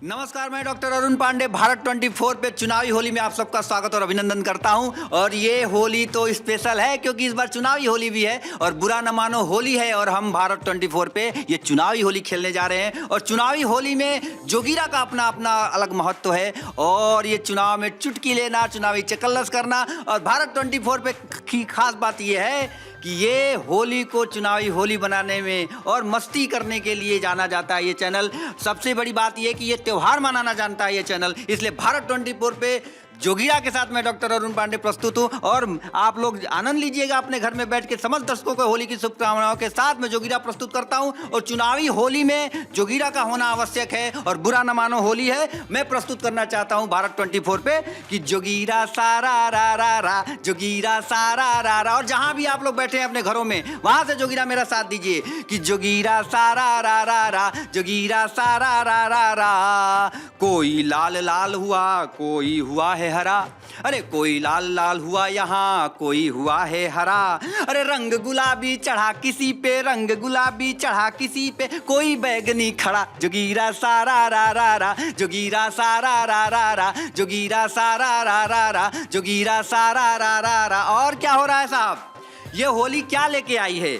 नमस्कार, मैं डॉक्टर अरुण पांडे भारत 24 पे चुनावी होली में आप सबका स्वागत और अभिनंदन करता हूं। और ये होली तो स्पेशल है क्योंकि इस बार चुनावी होली भी है और बुरा न मानो होली है। और हम भारत 24 पे ये चुनावी होली खेलने जा रहे हैं। और चुनावी होली में जोगीरा का अपना अपना अलग महत्व है। और ये चुनाव में चुटकी लेना, चुनावी चकल्लस करना। और भारत 24 पे की खास बात ये है कि ये होली को चुनावी होली बनाने में और मस्ती करने के लिए जाना जाता है। ये चैनल सबसे बड़ी बात ये कि ये त्योहार मनाना जानता है ये चैनल। इसलिए भारत 24 पे जोगीरा के साथ मैं डॉक्टर अरुण पांडे प्रस्तुत हूं। और आप लोग आनंद लीजिएगा अपने घर में बैठ के। समस्त दर्शकों को होली की शुभकामनाओं के साथ मैं जोगीरा प्रस्तुत करता हूं। और चुनावी होली में जोगीरा का होना आवश्यक है और बुरा न मानो होली है। मैं प्रस्तुत करना चाहता हूं भारत 24 पे कि जोगीरा सारा रा रा रा, जोगीरा सारा रा रा। और जहां भी आप लोग बैठे हैं अपने घरों में, वहां से जोगीरा मेरा साथ दीजिए कि जोगीरा सारा रा रा रा, जोगीरा सारा रा रा रा। कोई लाल लाल हुआ, कोई हुआ है हरा। अरे कोई लाल लाल हुआ यहाँ, कोई हुआ है हरा। अरे रंग गुलाबी चढ़ा किसी पे, रंग गुलाबी चढ़ा किसी पे, कोई बैगनी खड़ा। जोगीरा सारा रा रा रा, जोगीरा सारा रा रा रा, जोगीरा सारा रा रा रा, जोगीरा सारा रा रा रा। और क्या हो रहा है साहब? ये होली क्या लेके आई है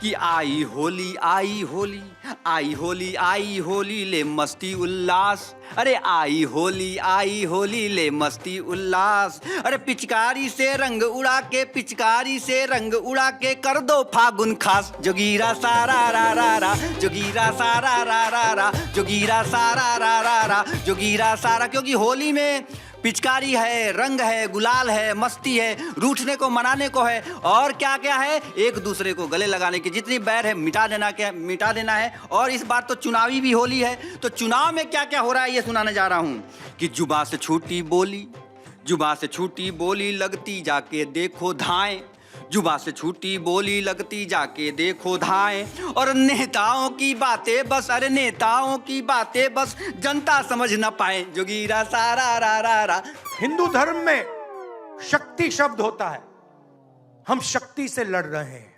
कि आई होली आई होली, आई होली आई होली ले मस्ती उल्लास। अरे आई होली ले मस्ती उल्लास। अरे पिचकारी से रंग उड़ा के, पिचकारी से रंग उड़ा के कर दो फागुन खास। जोगीरा सारा रा रा रा, जोगीरा सारा रा रा रा, जोगीरा सारा रा रा रा, जोगीरा सारा। क्योंकि होली में पिचकारी है, रंग है, गुलाल है, मस्ती है, रूठने को मनाने को है। और क्या क्या है? एक दूसरे को गले लगाने की जितनी बैर है मिटा देना है। और इस बार तो चुनावी भी होली है। तो चुनाव में क्या क्या हो रहा है ये सुनाने जा रहा हूं कि जुबा से छूटी बोली, जुबा से छूटी बोली लगती जाके देखो धाएं। जुबा से छूटी बोली लगती जाके देखो धाएं। और नेताओं की बातें बस, अरे नेताओं की बातें बस जनता समझ न पाए। जोगीरा सारा रा रा रा। हिंदू धर्म में शक्ति शब्द होता है। हम शक्ति से लड़ रहे हैं,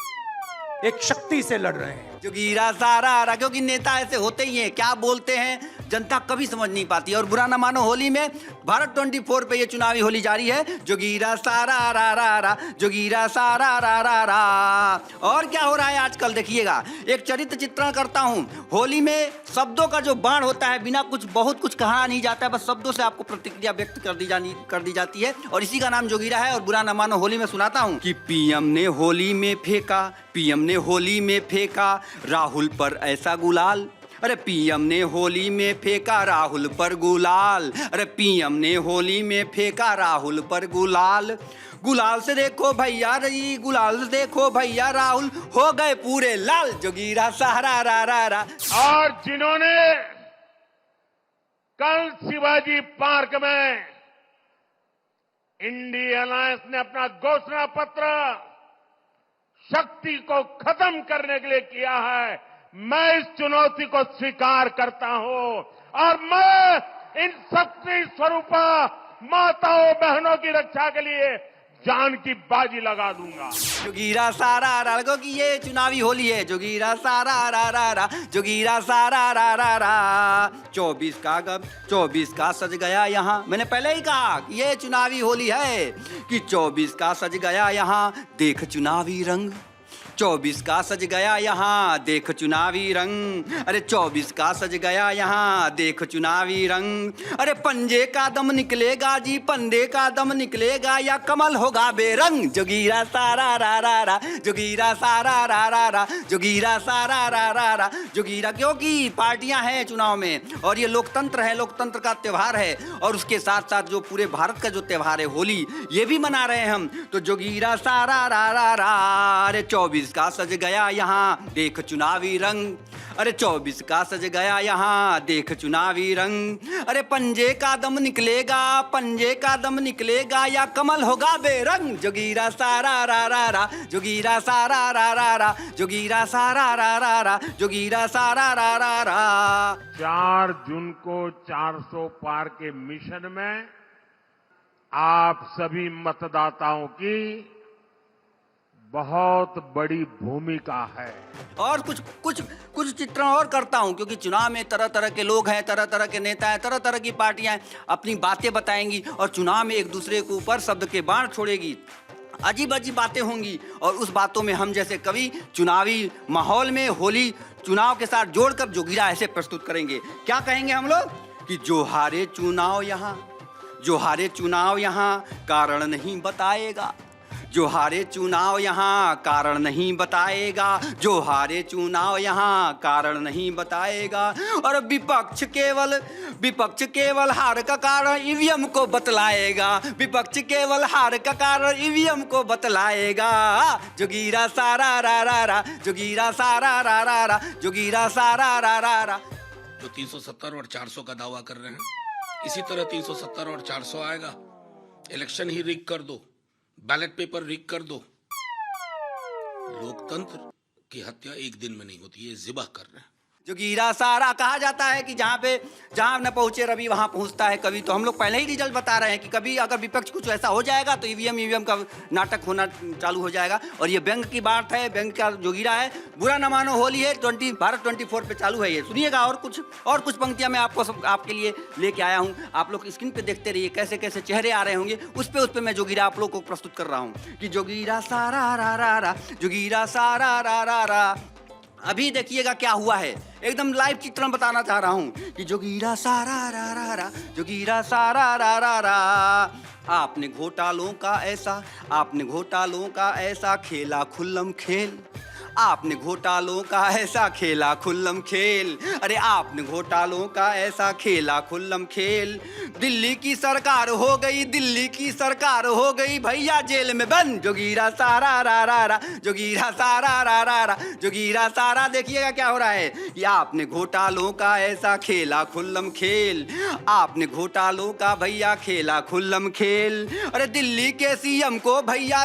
एक शक्ति से लड़ रहे हैं। जोगीरा सारा रा, क्योंकि नेता ऐसे होते ही हैं, क्या बोलते हैं जनता कभी समझ नहीं पाती। और बुरा ना मानो होली में भारत 24 पे ये चुनावी होली जारी है। जोगीरा सारा रा रा रा, जोगीरा सारा रा रा रा। और क्या हो रहा है आजकल देखिएगा, एक चरित्र चित्रण करता हूं। होली में शब्दों का जो बाण होता है, बिना कुछ बहुत कुछ कहा नहीं जाता है, बस शब्दों से आपको प्रतिक्रिया व्यक्त कर दी जाती है। और इसी का नाम जोगीरा है। और बुरा ना मानो होली में सुनाता हूं कि पीएम ने होली में फेंका, पीएम ने होली में फेंका राहुल पर ऐसा गुलाल। अरे पीएम ने होली में फेंका राहुल पर गुलाल। अरे पीएम ने होली में फेंका राहुल पर गुलाल। गुलाल से देखो भैया रही, गुलाल से देखो भैया राहुल हो गए पूरे लाल। जोगीरा सहारा रा रा रा। और जिन्होंने कल शिवाजी पार्क में इंडिया अलायंस ने अपना घोषणा पत्र शक्ति को खत्म करने के लिए किया है, मैं इस चुनौती को स्वीकार करता हूं। और मैं इन शक्ति स्वरूपा माताओं बहनों की रक्षा के लिए जान की बाजी लगा दूंगा। जोगीरा सारा रा, क्योंकि ये चुनावी होली है। जोगीरा सारा रा रा रा, जोगीरा सारा रा रा रा। 24 का सज गया यहाँ। मैंने पहले ही कहा कि ये चुनावी होली है कि 24 का सज गया यहाँ देख चुनावी रंग। 24 का सज गया यहाँ देख चुनावी रंग। अरे 24 का सज गया यहाँ देख चुनावी रंग। अरे पंजे का दम निकलेगा जी, पंजे का दम निकलेगा या कमल होगा बेरंग। जोगीरा सारा रा रा रा, जोगीरा सारा रा रा रा, जोगीरा सारा रा रा रा। जोगीरा क्योंकि पार्टियां हैं चुनाव में और ये लोकतंत्र है, लोकतंत्र का त्योहार है। और उसके साथ साथ जो पूरे भारत का जो त्योहार है होली, ये भी मना रहे हैं हम। तो जोगीरा सारा रा रा रा। अरे 24 का सज गया यहाँ देख चुनावी रंग। अरे 24 का सज गया यहाँ देख चुनावी रंग। अरे पंजे का दम निकलेगा, पंजे का दम निकलेगा या कमल होगा बेरंग। जोगीरा सारा रा रा रा, जोगीरा सारा रा रा रा, जोगीरा सारा रा रा रा, जोगीरा सारा रा रा रा। 4 जून को 400 पार के मिशन में आप सभी मतदाताओं की बहुत बड़ी भूमिका है। और कुछ चित्रण और करता हूं, क्योंकि चुनाव में तरह तरह के लोग हैं, तरह तरह के नेता हैं, तरह तरह की पार्टियां हैं, अपनी बातें बताएंगी और चुनाव में एक दूसरे के ऊपर शब्द के बाण छोड़ेगी, अजीब अजीब बातें होंगी। और उस बातों में हम जैसे कवि चुनावी माहौल में होली चुनाव के साथ जोड़कर जोगिरा ऐसे प्रस्तुत करेंगे। क्या कहेंगे हम लोग कि जो हारे चुनाव यहाँ कारण नहीं बताएगा, जो हारे चुनाव यहाँ कारण नहीं बताएगा, जो हारे चुनाव यहाँ कारण नहीं बताएगा। और विपक्ष केवल हार का कारण ईवीएम को बतलाएगा, विपक्ष केवल हार का कारण ईवीएम को बतलाएगा। जोगीरा सारा रा रा रा, जोगीरा सारा रा रा रा, जोगीरा सारा रा रा रा। जो 370 और 400 का दावा कर रहे हैं, इसी तरह 370 और 400 आएगा। इलेक्शन ही रिग कर दो, बैलेट पेपर रिग कर दो। लोकतंत्र की हत्या एक दिन में नहीं होती, ये जिबा कर रहे हैं। जोगीरा सारा कहा जाता है कि जहां न पहुंचे रवि वहां पहुंचता है कवि। तो हम लोग पहले ही रिजल्ट बता रहे हैं कि कभी अगर विपक्ष कुछ ऐसा हो जाएगा तो ईवीएम का नाटक होना चालू हो जाएगा। और ये व्यंग की बात है, व्यंग का जोगीरा है। बुरा न मानो होली है, भारत 24 पे चालू है ये। सुनिएगा और कुछ पंक्तियां मैं आपके लिए लेके आया हूं। आप लोग स्क्रीन पे देखते रहिए कैसे कैसे चेहरे आ रहे होंगे। उस पे मैं जोगीरा आप लोग को प्रस्तुत कर रहा हूं कि जोगीरा सारा रा रा रा, जोगीरा सारा रा रा रा। अभी देखिएगा क्या हुआ है, एकदम लाइव चित्रण बताना चाह रहा हूं कि जोगीरा सारा रा रा रा, जोगीरा सारा रा रा रा। आपने घोटालों का ऐसा खेला खुल्लम खेल, आपने घोटालों का ऐसा खेला खुल्लम खेल। अरे आपने घोटालों का ऐसा खेला खुल्लम खेल। दिल्ली की सरकार हो गई भैया जेल में बंद। जोगीरा सारा रा रा रा, जोगीरा सारा रा रा रा, जोगीरा सारा। देखिएगा क्या हो रहा है कि आपने घोटालों का ऐसा खेला खुल्लम खेल, आपने घोटालों का भैया खेला खुल्लम खेल। अरे दिल्ली के सीएम को भैया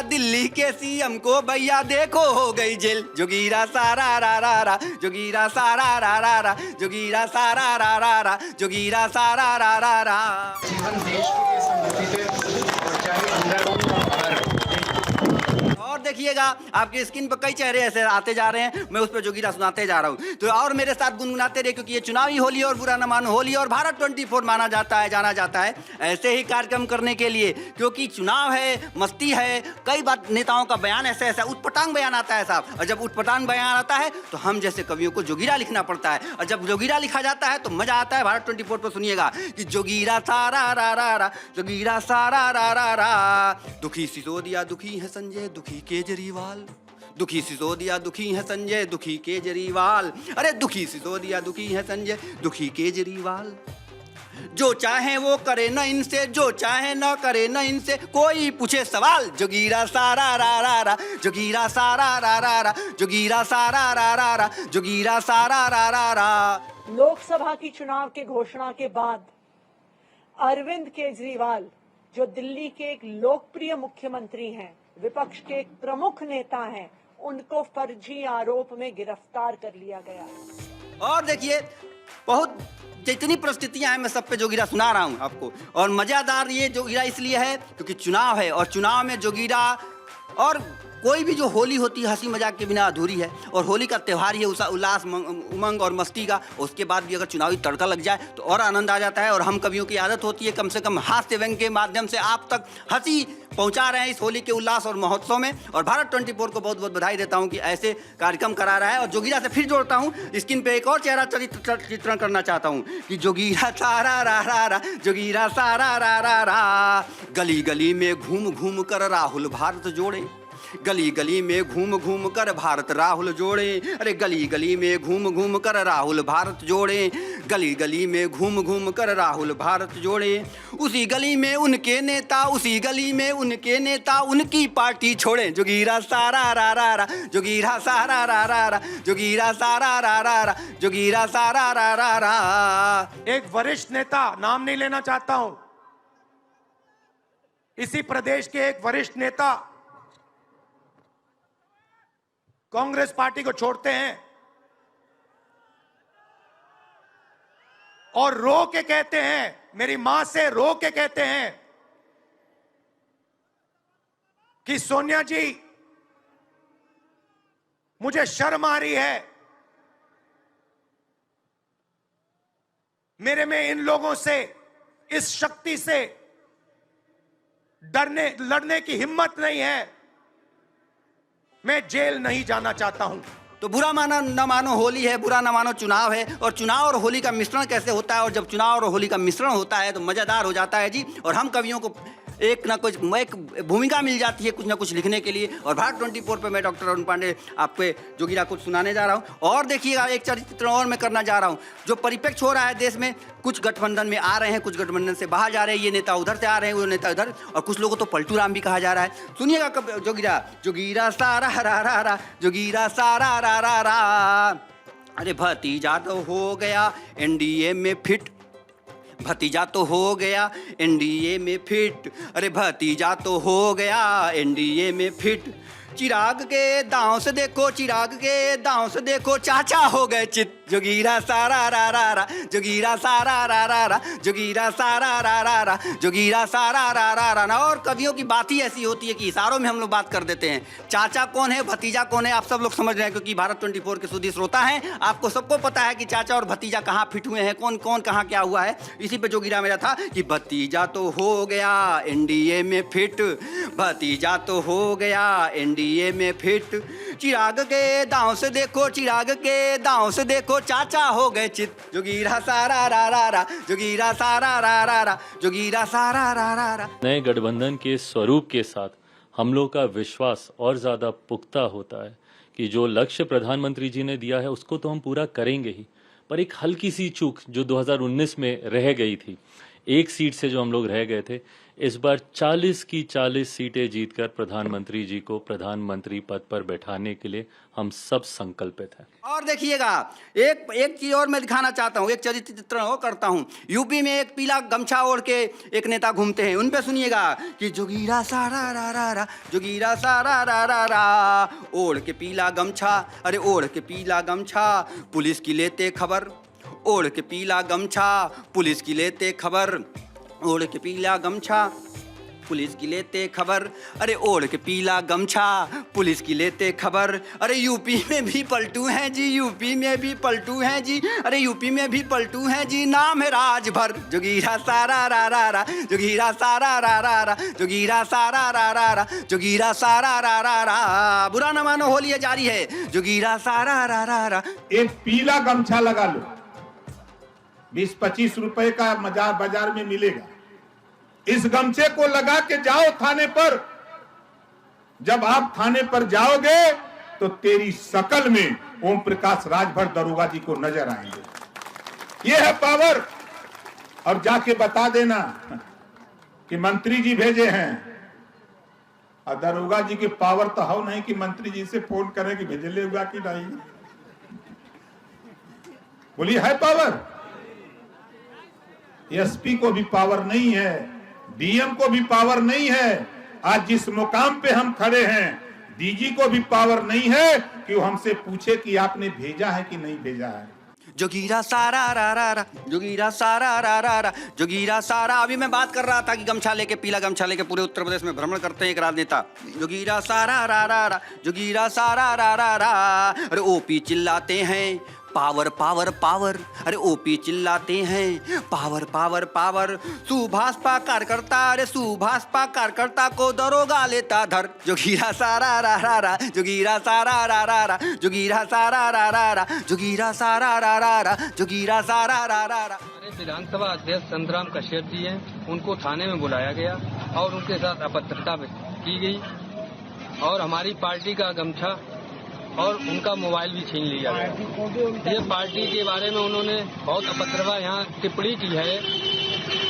देखो हो गई जेल। जोगीरा सारा रा रा रा, जोगीरा सारा रा रा रा, जोगीरा सारा रा रा रा, जोगीरा सारा रा रा रा। जीवन देश के लिए समर्पित है और चाहे अंदर हो बाहर। और देखिएगा आपके स्क्रीन पर कई चेहरे ऐसे आते जा रहे हैं, मैं उस पर जोगीरा सुनाते जा रहा हूं। तो और मेरे साथ गुनगुनाते रहिए, क्योंकि ये चुनावी होली और बुरा न मानो होली और भारत 24 जाना जाता है ऐसे ही कार्यक्रम करने के लिए। क्योंकि चुनाव है, मस्ती है, कई बार नेताओं का बयान ऐसा उटपटांग बयान आता है साहब। और जब उटपटांग बयान आता है तो हम जैसे कवियों को जोगीरा लिखना पड़ता है। और जब जोगीरा लिखा जाता है तो मजा आता है। भारत 24 पर सुनिएगा कि जोगीरा सारा रा रा रा, जोगीरा सारा रा रा रा। दुखी सिसोदिया दुखी है संजय दुखी केजरीवाल, दुखी सिसोदिया दुखी है संजय दुखी केजरीवाल। अरे दुखी सिसोदिया दुखी है संजय दुखी केजरीवाल। जो चाहे वो करे न इनसे, जो चाहे न करे न इनसे, कोई पूछे सवाल। जोगीरा सारा रा रा रा, जोगीरा सारा रा रा रा, जोगीरा सारा रा रा रा, जोगीरा सारा रा रा रा। लोकसभा की चुनाव के घोषणा के बाद अरविंद केजरीवाल, जो दिल्ली के एक लोकप्रिय मुख्यमंत्री हैं, विपक्ष के एक प्रमुख नेता हैं, उनको फर्जी आरोप में गिरफ्तार कर लिया गया। और देखिए बहुत जितनी परिस्थितियां हैं मैं सब पे जोगीरा सुना रहा हूं आपको। और मजेदार ये जोगीरा इसलिए है क्योंकि चुनाव है, और चुनाव में जोगीरा और कोई भी जो होली होती है हंसी मजाक के बिना अधूरी है। और होली का त्यौहार ही उल्लास उमंग और मस्ती का। उसके बाद भी अगर चुनावी तड़का लग जाए तो और आनंद आ जाता है। और हम कवियों की आदत होती है कम से कम हास्य व्यंग के माध्यम से आप तक हंसी पहुंचा रहे हैं इस होली के उल्लास और महोत्सव में। और भारत 24 को बहुत बहुत बधाई देता हूं कि ऐसे कार्यक्रम करा रहा है। और जोगीरा से फिर जोड़ता हूं, स्क्रीन पे एक और चेहरा चित्रण करना चाहता हूं कि जोगीरा सारा रा रा रा, जोगीरा सारा रा रा रा। गली गली में घूम घूम कर राहुल भारत जोड़े, गली गली में घूम घूम कर भारत राहुल जोड़े। अरे गली गली में घूम घूम कर राहुल भारत जोड़े, गली गली में घूम घूम कर राहुल भारत जोड़े। उसी गली में उनके नेता, उसी गली में उनके नेता उनकी पार्टी छोड़े। जोगीरा सारा रा रा रा, जोगीरा सारा रा रा रा, जोगीरा सारा रा रा रा, जोगीरा सारा रा रा रा। एक वरिष्ठ नेता, नाम नहीं लेना चाहता हूं, इसी प्रदेश के एक वरिष्ठ नेता कांग्रेस पार्टी को छोड़ते हैं और रो के कहते हैं, मेरी मां से रो के कहते हैं कि सोनिया जी मुझे शर्म आ रही है। मेरे में इन लोगों से, इस शक्ति से लड़ने की हिम्मत नहीं है। मैं जेल नहीं जाना चाहता हूं। तो बुरा माना न मानो होली है, बुरा न मानो चुनाव है। और चुनाव और होली का मिश्रण कैसे होता है, और जब चुनाव और होली का मिश्रण होता है तो मजेदार हो जाता है जी। और हम कवियों को एक भूमिका मिल जाती है कुछ ना कुछ लिखने के लिए। और भारत 24 पे मैं डॉक्टर अरुण पांडे आपके जोगीरा कुछ सुनाने जा रहा हूं। और देखिएगा, एक चरित्र और मैं करना जा रहा हूं। जो परिप्रेक्ष्य हो रहा है देश में, कुछ गठबंधन में आ रहे हैं, कुछ गठबंधन से बाहर जा रहे हैं, ये नेता उधर से आ रहे हैं, वो नेता उधर, और कुछ लोगों को पलटू राम भी कहा जा रहा है। सुनिएगा कब जोगीरा, जोगीरा सारा रा रा रा, जोगीरा सारा रा रा रा, अरे भतीजा तो हो गया एनडीए में फिट, भतीजा तो हो गया एनडीए में फिट, अरे भतीजा तो हो गया एनडीए में फिट। चिराग के दांव से देखो, चिराग के दांव से देखो, चाचा हो गए चित, जोगीरा सारा रा रा रा, जोगीरा सारा रा रा रा, जोगीरा सारा रा रा रा, जोगीरा सारा रा रा रा ना। और कवियों की बात ही ऐसी होती है कि इशारों में हम लोग बात कर देते हैं। चाचा कौन है, भतीजा कौन है, आप सब लोग समझ रहे हैं, क्योंकि भारत 24 के सुधी श्रोता हैं। आपको सबको पता है कि चाचा और भतीजा कहाँ फिट हुए हैं, कौन कौन कहाँ क्या हुआ है। इसी पे जोगीरा मेरा था कि भतीजा तो हो गया एनडीए में फिट, भतीजा तो हो गया एनडीए में फिट। चिराग के दांव से देखो, चिराग के दांव से देखो, चाचा हो गए चित, जोगीरा सारा रा रा रा, जोगीरा सारा रा रा रा, जोगीरा सारा रा रा रा। नए गठबंधन के स्वरूप के साथ हम लोग का विश्वास और ज्यादा पुख्ता होता है कि जो लक्ष्य प्रधानमंत्री जी ने दिया है उसको तो हम पूरा करेंगे ही। पर एक हल्की सी चूक जो 2019 में रह गई थी, एक सीट से जो हम लोग रह गए थे, इस बार 40 की 40 सीटें जीतकर प्रधानमंत्री जी को प्रधानमंत्री पद पर बैठाने के लिए हम सब संकल्पित हैं। और देखिएगा, एक चीज और मैं दिखाना चाहता हूँ, एक चरित्र चित्रण और करता हूँ। यूपी में एक पीला गमछा ओढ़ के एक नेता घूमते हैं, उन पे सुनिएगा कि जोगीरा सारा रा रा रा, जोगीरा सारा रा रा रा, ओढ़ के पीला गमछा, अरे ओढ़ के पीला गमछा, पुलिस की लेते खबर, ओढ़ के पीला गमछा, पुलिस की लेते खबर, ओढ़ के पीला गमछा, पुलिस की लेते खबर, अरे ओढ़ के पीला गमछा, पुलिस की लेते खबर। अरे यूपी में भी पलटू हैं जी, यूपी में भी पलटू हैं जी, अरे यूपी में भी पलटू हैं जी, नाम है राजभर, जोगीरा सारा रा रा रा, जोगीरा सारा रा रा रा, जोगीरा सारा रा रा रा, जोगीरा सारा रा रा रा। बुरा न मानो होली जारी है, जोगीरा सारा रा रा रा। एक पीला गमछा लगा लो, 20-25 रुपए का बाजार में मिलेगा। इस गमछे को लगा के जाओ थाने पर। जब आप थाने पर जाओगे तो तेरी शकल में ओम प्रकाश राजभर दरोगा जी को नजर आएंगे। ये है पावर। और जाके बता देना कि मंत्री जी भेजे हैं। और दरोगा जी की पावर तो हो नहीं कि मंत्री जी से फोन करें कि भेजले हुआ कि नहीं। बोलिए, है पावर? एसपी को भी पावर नहीं है, डीएम को भी पावर नहीं है। आज जिस मुकाम पे हम खड़े हैं, डीजी को भी पावर नहीं है कि वो हमसे पूछे कि आपने भेजा है कि नहीं भेजा है। जोगीरा सारा रा रा रा, जोगीरा सारा रा रा रा, जोगीरा सारा। अभी मैं बात कर रहा था कि गमछा लेके, पीला गमछा लेके पूरे उत्तर प्रदेश में भ्रमण करते हैं एक राजनेता। जोगीरा सारा रा रा रा, जोगीरा सारा रा रा रा। अरे ओपी चिल्लाते हैं पावर पावर पावर, अरे ओपी चिल्लाते हैं पावर पावर पावर। सुभाषपा कार्यकर्ता, अरे सुभाषपा कार्यकर्ता को दरोगा लेता धर, जोगीरा सारा रा रा रा, जोगीरा सारा रा रा रा, जोगीरा सारा रा रा रा, जोगीरा सारा रा रा रा, जोगीरा सारा रा रा रा। विधानसभा अध्यक्ष संतराम कश्यप जी हैं, उनको थाने में बुलाया गया और उनके साथ अभद्रता की गई और हमारी पार्टी का गमछा और उनका मोबाइल भी छीन लिया गया। ये पार्टी के बारे में उन्होंने बहुत अपत्रवा यहाँ टिप्पणी की है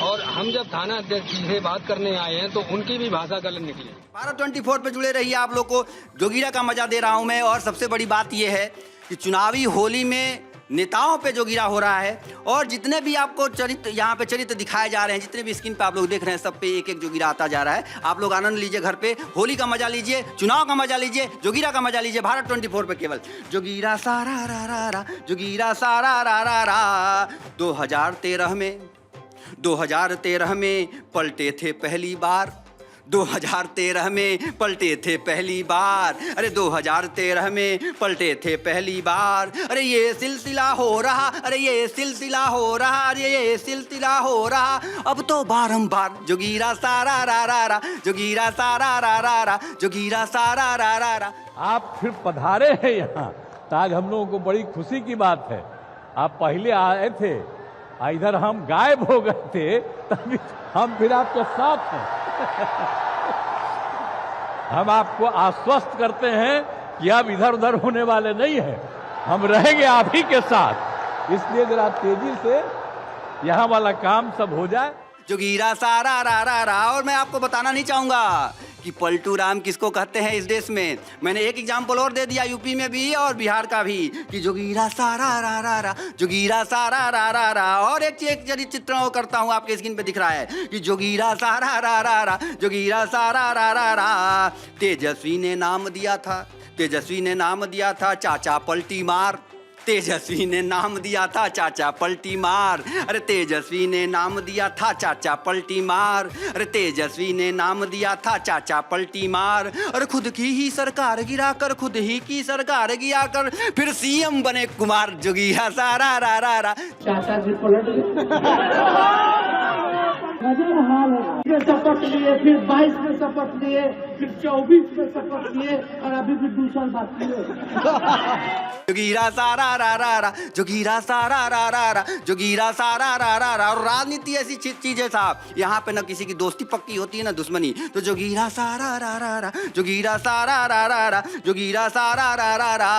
और हम जब थाना अध्यक्ष जी से बात करने आए हैं तो उनकी भी भाषा गलत निकली। भारत 24 पे जुड़े रहिए, आप लोग को जोगीरा का मजा दे रहा हूं मैं। और सबसे बड़ी बात यह है कि चुनावी होली में नेताओं पे जोगीरा हो रहा है और जितने भी आपको चरित्र यहाँ पे चरित्र दिखाए जा रहे हैं, जितने भी स्क्रीन पे आप लोग देख रहे हैं, सब पे एक एक जोगीरा आता जा रहा है। आप लोग आनंद लीजिए, घर पे होली का मजा लीजिए, चुनाव का मजा लीजिए, जोगीरा का मजा लीजिए। भारत 24 पे केवल जोगीरा सारा रा रा रा, जोगीरा सारा रा रा रा। 2013 में पलटे थे पहली बार, 2013 में पलटे थे पहली बार, अरे 2013 में पलटे थे पहली बार। अरे ये सिलसिला हो रहा, अरे ये सिलसिला हो रहा, अरे ये सिलसिला हो रहा। अब तो बारंबार जोगीरा सारा रा रा रा, जोगीरा सारा रा रा रा, जोगीरा सारा रा रा रा। आप फिर पधारे हैं यहाँ, तो आज हम लोगों को बड़ी खुशी की बात है। आप पहले आए थे, इधर हम गायब हो गए थे, तभी हम फिर आपके साथ हैं। हम आपको आश्वस्त करते हैं कि आप इधर उधर होने वाले नहीं हैं, हम रहेंगे आप ही के साथ। इसलिए जरा तेजी से यहाँ वाला काम सब हो जाए। जोगीरा सारा रा रा रा। और मैं आपको बताना नहीं चाहूंगा कि पलटू राम किसको कहते हैं इस देश में। मैंने एक एग्जाम्पल और दे दिया यूपी में भी और बिहार का भी कि जोगीरा सारा रा रा रा, जोगीरा सारा रा रा रा। और एक चित्रण और करता हूँ, आपके स्क्रीन पे दिख रहा है कि जोगीरा सारा रा रा रा, जोगीरा सारा रा रा रा। तेजस्वी ने नाम दिया था, तेजस्वी ने नाम दिया था चाचा पलटी मार, तेजस्वी ने नाम दिया था चाचा पलटी मार। अरे तेजस्वी ने नाम दिया था चाचा पलटी मार, अरे तेजस्वी ने नाम दिया था चाचा पलटी मार। और खुद की ही सरकार गिराकर, खुद ही की सरकार गिराकर फिर सीएम बने कुमार। जोगीरा सारा रा रा रा। चाचा जी पलट शपथ लिए, फिर 22 में शपथ लिए, फिर 24 में शपथ लिए और अभी भी दूसरा बाकी है। जोगीरा सारा रा रा रा, जोगीरा सारा रा रा रा, जोगीरा सारा रा रा रा। और राजनीति ऐसी चीज है साहब, यहाँ पे न किसी की दोस्ती पक्की होती है न दुश्मनी। तो जोगीरा सारा रा रा रा, जोगीरा सारा रा रा रा, जोगीरा सारा रा रा रा।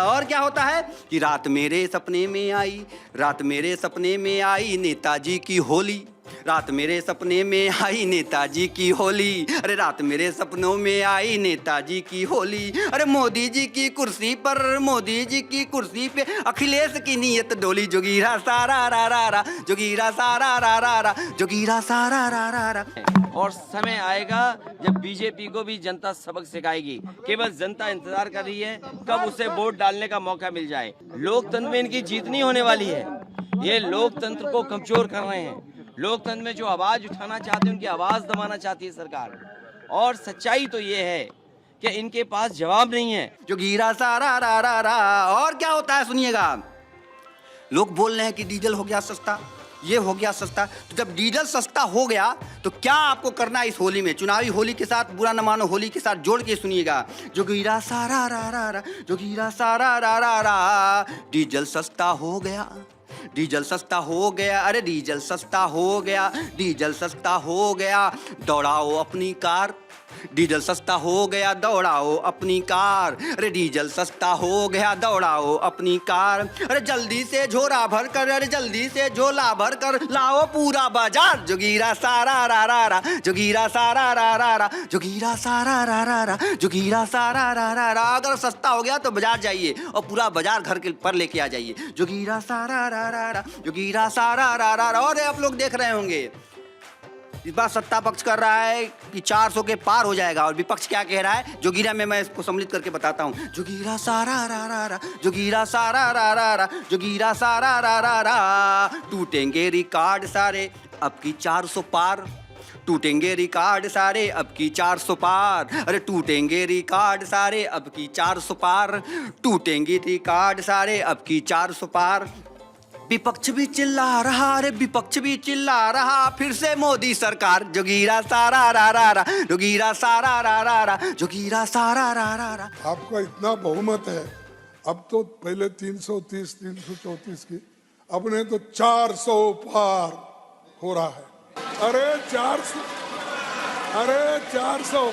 और क्या होता है कि रात मेरे सपने में आई, रात मेरे सपने में आई नेताजी की होली, रात मेरे सपने में आई नेताजी की होली। अरे रात मेरे सपनों में आई नेताजी की होली। अरे मोदी जी की कुर्सी पर, मोदी जी की कुर्सी पे अखिलेश की नीयत डोली। जोगीरा सारा रा रा रा, जोगीरा सारा रा रा रा, जोगीरा सारा रा रा रा। और समय आएगा जब बीजेपी को भी जनता सबक सिखाएगी। केवल जनता इंतजार कर रही है कब उसे वोट डालने का मौका मिल जाए। लोकतंत्र में इनकी जीत नहीं होने वाली है, ये लोकतंत्र को कमजोर कर रहे हैं। लोकतंत्र में जो आवाज उठाना चाहते हैं उनकी आवाज दबाना चाहती है सरकार। और सच्चाई तो ये है कि इनके पास जवाब नहीं है। जोगीरा सारा रा रा रा। और क्या होता है सुनिएगा, लोग बोल रहे हैं कि डीजल हो गया सस्ता, ये हो गया सस्ता। तो जब डीजल सस्ता हो गया तो क्या आपको करना है इस होली में, चुनावी होली के साथ, बुरा न मानो होली के साथ जोड़ के सुनिएगा। जोगीरा सारा रा रा रा, जोगीरा सारा रा रा रा। डीजल सस्ता हो गया, डीजल सस्ता हो गया, अरे डीजल सस्ता हो गया, डीजल सस्ता हो गया, दौड़ाओ अपनी कार। डीजल सस्ता हो गया, दौड़ाओ अपनी कार। अरे डीजल सस्ता हो गया, दौड़ाओ अपनी कार। अरे जल्दी से झोला भर कर, अरे जल्दी से झोला भर कर लाओ पूरा बाजार। जोगीरा सारा रा रा रा, जोगीरा सारा रा रा रा, जोगीरा सारा रा रा रा, जोगीरा सारा रा रा रा। अगर सस्ता हो गया तो बाजार जाइए और पूरा बाजार घर के पर लेके आ जाइए। जोगीरा सारा रा रा रा, जोगीरा सारा रा रा रा। और आप लोग देख रहे होंगे इस बार सत्ता पक्ष कर रहा है कि 400 के पार हो जाएगा, और विपक्ष क्या कह रहा है जोगीरा में, मैं इसको सम्मिलित करके बताता हूँ। जोगीरा सारा रा रा रा, जोगीरा सारा रा रा रा, जोगीरा सारा रा रा रा। टूटेंगे रिकॉर्ड सारे अब की 400 पार, टूटेंगे रिकॉर्ड सारे अब की 400 पार। अरे टूटेंगे रिकॉर्ड सारे अब की 400 पार, टूटेंगे रिकॉर्ड सारे अब की 400 पार। विपक्ष भी चिल्ला रहा, अरे विपक्ष भी चिल्ला रहा, फिर से मोदी सरकार। जोगीरा सारा रा रा रा, जोगीरा सारा रा रा रा, जोगीरा सारा रा रा रा। आपका इतना बहुमत है, अब तो पहले 330 334 की, अब ने तो 400 पार हो रहा है। अरे 400, अरे 400